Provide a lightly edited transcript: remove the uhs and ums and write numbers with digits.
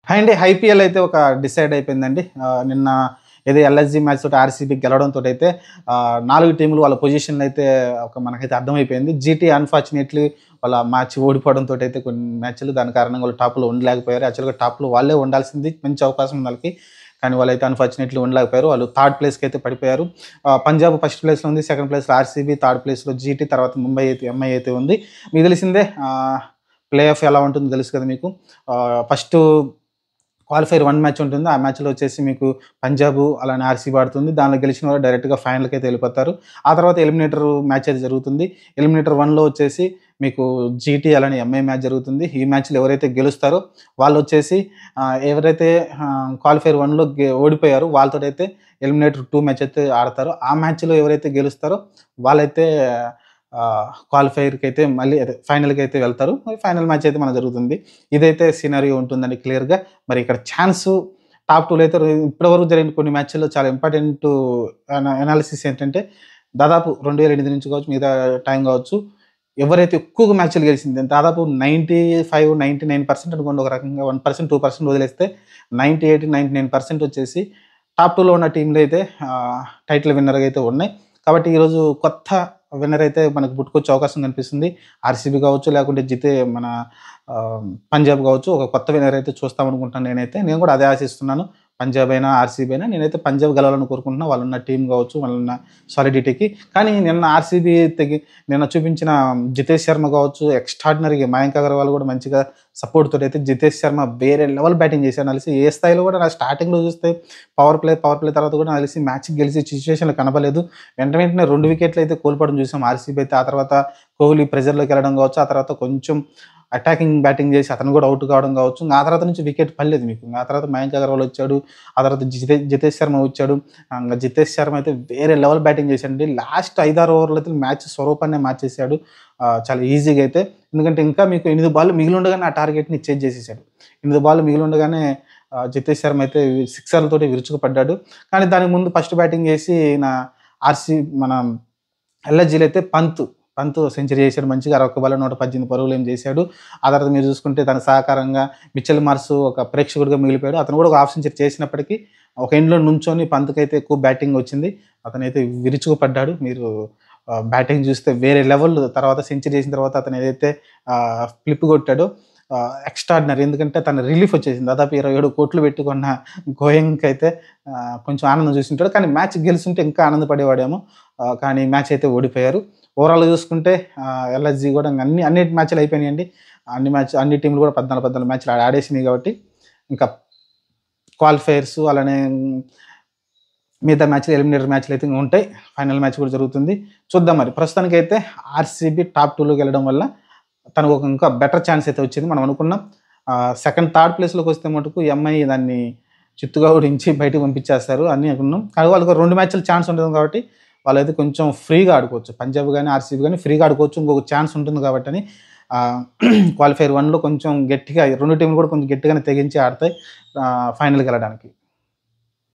And IPL అయితే ఒక decide అయిపోయిందండి. నిన్న ఏదో ఎల్ఎస్జీ మ్యాచ్ తోటి ఆర్సీబీ గెలవడంతో అయితే 4 టీములు వాళ్ళ పొజిషన్లు అయితే మనకైతే అర్థమైపోయింది. జీటీ అన్ఫార్చునేట్లీ వాళ్ళ మ్యాచ్ ఓడిపోవడంతో అయితే కొన్ని మ్యాచ్లు దాని కారణంగా వాళ్ళు టాప్లో ఉండలేకపోయారు. యాక్చువల్గా టాప్లో వాళ్ళే ఉండాల్సింది, మంచి అవకాశం ఉంది వాళ్ళకి. కానీ వాళ్ళైతే అన్ఫార్చునేట్లీ ఉండలేకపోయారు. వాళ్ళు థర్డ్ ప్లేస్కి అయితే పడిపోయారు. పంజాబ్ ఫస్ట్ ప్లేస్లో ఉంది, సెకండ్ ప్లేస్లో ఆర్సీబీ, థర్డ్ ప్లేస్లో జీటీ, తర్వాత ముంబై అయితే ఎంఐ అయితే ఉంది. మీకు తెలిసిందే ప్లే ఆఫ్ ఎలా ఉంటుందో తెలుసు కదా మీకు. ఫస్ట్ క్వాలిఫైర్ 1 మ్యాచ్ ఉంటుంది. ఆ మ్యాచ్‌లో వచ్చేసి మీకు పంజాబ్ అలానే ఆర్సీబీ ఆడుతుంది. దానిలో గెలిచిన వాళ్ళు డైరెక్ట్‌గా ఫైనల్‌కి అయితే వెళ్ళిపోతారు. ఆ తర్వాత ఎలిమినేటర్ మ్యాచ్ అయితే జరుగుతుంది. ఎలిమినేటర్ 1లో వచ్చేసి మీకు జీటీ అలానే ఎంఐ మ్యాచ్ జరుగుతుంది. ఈ మ్యాచ్‌లో ఎవరైతే గెలుస్తారో వాళ్ళొచ్చేసి ఎవరైతే క్వాలిఫైర్ 1లో ఓడిపోయారో వాళ్ళతోటైతే ఎలిమినేటర్ 2 మ్యాచ్ అయితే ఆడతారు. ఆ మ్యాచ్‌లో ఎవరైతే గెలుస్తారో వాళ్ళైతే క్వాలిఫైర్‌కి అయితే మళ్ళీ అదే ఫైనల్‌కి అయితే వెళ్తారు. ఫైనల్ మ్యాచ్ అయితే మనకు జరుగుతుంది. ఇదైతే సినారియో ఉంటుందండి క్లియర్‌గా. మరి ఇక్కడ ఛాన్సు టాప్ 2లో అయితే ఇప్పటివరకు జరిగిన కొన్ని మ్యాచ్‌ల్లో చాలా ఇంపార్టెంట్ అనాలిసిస్ ఏంటంటే దాదాపు 2008 నుంచి కావచ్చు, మిగతా టైం కావచ్చు, ఎవరైతే ఎక్కువగా మ్యాచ్‌లు గెలిచింది దాదాపు 95, 99% అనుకోండి ఒక రకంగా. 1%, 2% వదిలేస్తే 98, 99% వచ్చేసి టాప్ 2లో ఉన్న టీమ్‌లు అయితే టైటిల్ విన్నర్‌గా అయితే ఉన్నాయి. కాబట్టి ఈరోజు కొత్త విన్నర్ అయితే మనకు పుట్టుకొచ్చే అవకాశం కనిపిస్తుంది. ఆర్సీబీ కావచ్చు, లేకుంటే మన పంజాబ్ కావచ్చు, ఒక కొత్త విన్నర్ అయితే చూస్తామనుకుంటున్నాను నేనైతే. నేను కూడా అదే ఆశిస్తున్నాను. పంజాబ్ అయినా, ఆర్సీబీ అయినా నేనైతే పంజాబ్ గెలవాలని కోరుకుంటున్నా. వాళ్ళున్న టీమ్ కావచ్చు, వాళ్ళున్న సాలిడిటీకి. కానీ నిన్న ఆర్సీబీ నిన్న చూపించిన జితేష్ శర్మ కావచ్చు, ఎక్స్ట్రార్డినరీగా మయాంక్ అగర్వాల్ కూడా మంచిగా సపోర్ట్ తోటి అయితే జితేష్ శర్మ వేరే లెవెల్ బ్యాటింగ్ చేశాడు. కలిసి ఏ స్థాయిలో కూడా నా స్టార్టింగ్‌లో చూస్తే పవర్ ప్లే తర్వాత కూడా నాకు తెలిసి మ్యాచ్ గెలిచే సిచ్యువేషన్‌లో కనపడలేదు. వెంటనే 2 వికెట్లు అయితే కోల్పోవడం చూసాం ఆర్సీబీ అయితే. ఆ తర్వాత కోహ్లీ ప్రెషర్‌లోకి వెళ్ళడం కావచ్చు, ఆ తర్వాత కొంచెం అటాకింగ్ బ్యాటింగ్ చేసి అతను కూడా ఔట్ కావడం కావచ్చు. ఆ తర్వాత నుంచి వికెట్ పడలేదు మీకు. ఆ తర్వాత మయాంక్ అగర్వాల్ వచ్చాడు. ఆ తర్వాత జితేష్ శర్మ వచ్చాడు. జితేష్ శర్మ అయితే వేరే లెవెల్ బ్యాటింగ్ చేశాడండి. లాస్ట్ 5, 6 ఓవర్‌లో అయితే మ్యాచ్ స్వరూపాన్నే మార్చేసాడు. చాలా ఈజీగా అయితే. ఎందుకంటే ఇంకా మీకు 8 బాల్లు మిగిలి ఉండగానే ఆ టార్గెట్‌ని చేజ్ చేసేసాడు. 8 బాల్లు మిగిలి ఉండగానే జితేష్ శర్మ అయితే సిక్సర్‌లతోటి విరుచుకుపడ్డాడు. కానీ దానికి ముందు ఫస్ట్ బ్యాటింగ్ చేసి మన ఎల్ఎస్‌జీలో అయితే పంత్ సెంచరీ చేశాడు మంచిగా. 61 బాల్‌లో 118 పరుగులు ఏమో చేశాడు. ఆ తర్వాత మీరు చూసుకుంటే తన సహకారంగా మిచెల్ మార్ష్ ఒక ప్రేక్షకుడిగా మిగిలిపోయాడు. అతను కూడా ఒక హాఫ్ సెంచరీ చేసినప్పటికీ ఒక ఎండ్‌లో నుంచొని పంత్‌కైతే ఎక్కువ బ్యాటింగ్ వచ్చింది. అతనైతే విరుచుకుపడ్డాడు. మీరు బ్యాటింగ్ చూస్తే వేరే లెవెల్. తర్వాత సెంచరీ చేసిన తర్వాత అతను ఏదైతే ఫ్లిప్ కొట్టాడో ఎక్స్ట్రార్డినరీ. ఎందుకంటే తన రిలీఫ్ వచ్చేసింది. దాదాపు 27 కోట్లు పెట్టి కొన్న గోయంక్ అయితే కొంచెం ఆనందం చూసుంటాడు. కానీ మ్యాచ్ గెలిచుంటే ఇంకా ఆనందపడేవాడేమో. కానీ మ్యాచ్ అయితే ఓడిపోయారు. ఓవరాల్‌గా చూసుకుంటే ఎల్ఎస్‌జీ కూడా అన్ని మ్యాచ్‌లు అయిపోయినాయండి. అన్ని టీమ్‌లు కూడా 14 మ్యాచ్‌లు ఆడేసినాయి కాబట్టి ఇంకా క్వాలిఫైయర్స్ అలానే మిగతా మ్యాచ్‌లు ఎలిమినేటర్ మ్యాచ్‌లు అయితే ఉంటాయి. ఫైనల్ మ్యాచ్ కూడా జరుగుతుంది. చూద్దాం మరి. ప్రస్తుతానికైతే ఆర్సీబీ టాప్ 2లోకి వెళ్ళడం వల్ల తనకు ఒక ఇంకా బెటర్ ఛాన్స్ అయితే వచ్చింది. మనం అనుకున్నాం సెకండ్, థర్డ్ ప్లేస్‌లోకి వస్తే మటుకు ఎంఐ దాన్ని చిత్తుగా ఓడించి బయటకి పంపించేస్తారు అని అనుకున్నాం. కానీ వాళ్ళకి 2 మ్యాచ్‌లు ఛాన్స్ ఉంటుంది కాబట్టి వాళ్ళైతే కొంచెం ఫ్రీగా ఆడుకోవచ్చు. పంజాబ్ గాని, ఆర్సీబీ గాని ఫ్రీగా ఆడుకోవచ్చు. ఇంకొక ఛాన్స్ ఉంటుంది కాబట్టని క్వాలిఫైర్ 1లో కొంచెం గట్టిగా 2 టీమ్‌లు కూడా కొంచెం గట్టిగానే తెగించి ఆడతాయి ఫైనల్‌కి వెళ్ళడానికి.